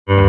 Mga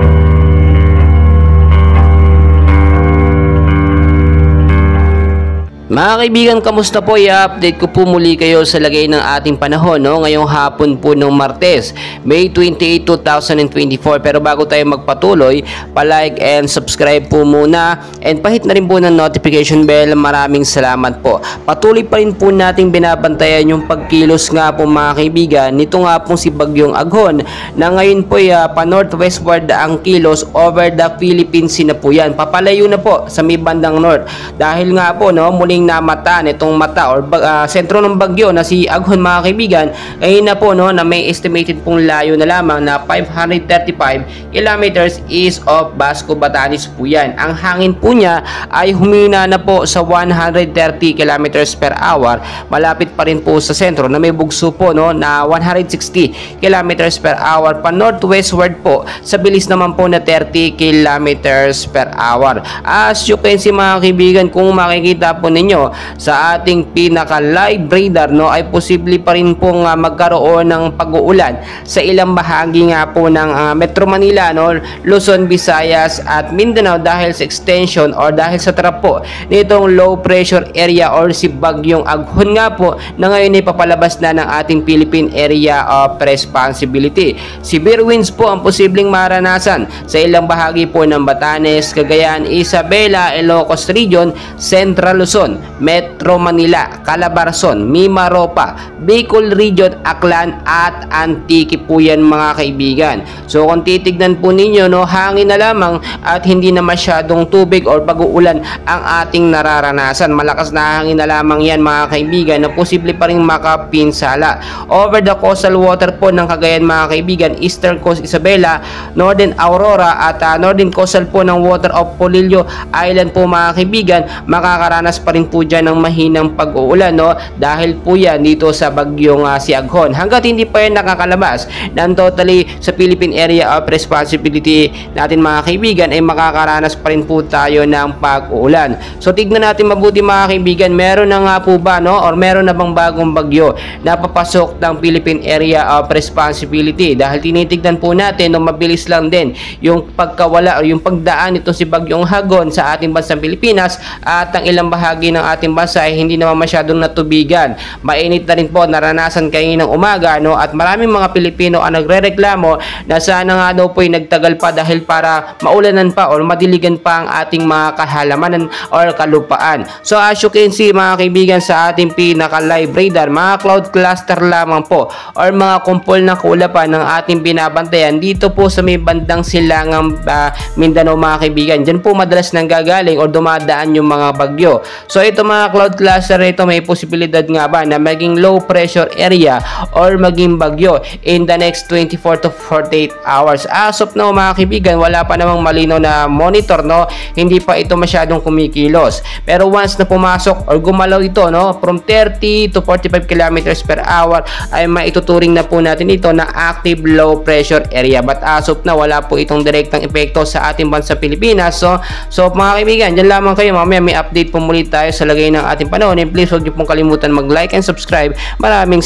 kaibigan, kamusta po? I-update ko po muli kayo sa lagay ng ating panahon ngayong hapon po ng Martes, May 28, 2024. Pero bago tayo magpatuloy, pa-like and subscribe po muna and pahit na rin po ng notification bell. Maraming salamat po. Patuloy pa rin po nating binabantayan yung pagkilos nga po mga kaibigan nito nga pong si Bagyong Aghon na ngayon po pa-northwestward ang kilos over the Philippines na po yan. Papalayo na po sa may bandang north dahil nga po muling namata nitong mata or sentro ng bagyo na si Aghon mga kaibigan ngayon na po na may estimated pong layo na lamang na 535 kilometers east of Basco, Batanes po yan. Ang hangin po niya ay humina na po sa 130 kilometers per hour. Malapit pa rin po sa sentro na may bugso po na 160 kilometers per hour pa northwestward po sa bilis naman po na 30 kilometers per hour. As you can see mga kaibigan, kung makikita po ninyo sa ating pinaka live radar ay posible pa rin pong magkaroon ng pag-uulan sa ilang bahagi nga po ng Metro Manila, Luzon, Visayas at Mindanao dahil sa extension or dahil sa trap po nitong low pressure area or si Bagyong Aghon nga po na ngayon ay papalabas na ng ating Philippine Area of Responsibility. Severe winds po ang posibleng maranasan sa ilang bahagi po ng Batanes, Cagayan, Isabela, Ilocos Region, Central Luzon, Metro Manila, Calabarzon, Mimaropa, Bicol Region, Aklan at Antique po yan mga kaibigan. So kung titignan po ninyo, hangin na lamang at hindi na masyadong tubig or pag-uulan ang ating nararanasan. Malakas na hangin na lamang yan mga kaibigan na posible pa rin makapinsala. Over the coastal water po ng Cagayan mga kaibigan, Eastern Coast Isabela, Northern Aurora at Northern Coastal po ng water of Polillo Island po mga kaibigan, makakaranas pa rin po dyan ng mahinang pag-uulan dahil po yan dito sa Bagyong si Aghon. Hanggat hindi pa yan nakakalabas ng totally sa Philippine Area of Responsibility natin mga kaibigan ay makakaranas pa rin po tayo ng pag-uulan. So tignan natin mabuti mga kaibigan, meron na nga po ba or meron na bang bagong bagyo na papasok ng Philippine Area of Responsibility dahil tinitignan po natin mabilis lang din yung pagkawala o yung pagdaan nito si Bagyong Aghon sa ating bansang Pilipinas at ang ilang bahagi ng ating bansa ay hindi naman masyadong natubigan. Mainit na rin po naranasan kaninang umaga at maraming mga Pilipino ang nagrereklamo na sana nga daw po ay nagtagal pa dahil para maulanan pa or madiligan pa ang ating mga kahalamanan or kalupaan. So as you can see mga kaibigan sa ating pinaka live radar, mga cloud cluster lamang po or mga kumpol na kulapan ng ating binabantayan dito po sa may bandang silangang Mindanao mga kaibigan. Diyan po madalas nang gagaling or dumadaan yung mga bagyo. So ito mga cloud cluster ito may posibilidad nga ba na maging low pressure area or maging bagyo in the next 24 to 48 hours. As of now mga kaibigan, wala pa namang malinaw na monitor, hindi pa ito masyadong kumikilos. Pero once na pumasok or gumalaw ito from 30 to 45 kilometers per hour ay maituturing na po natin ito na active low pressure area. But as of now, wala po itong direktang epekto sa ating bansa Pilipinas. So mga kaibigan, dyan lamang kayo. Mamaya may update po muli tayo sa lagay ng ating panahon. And please huwag niyo pong kalimutan mag-like and subscribe. Maraming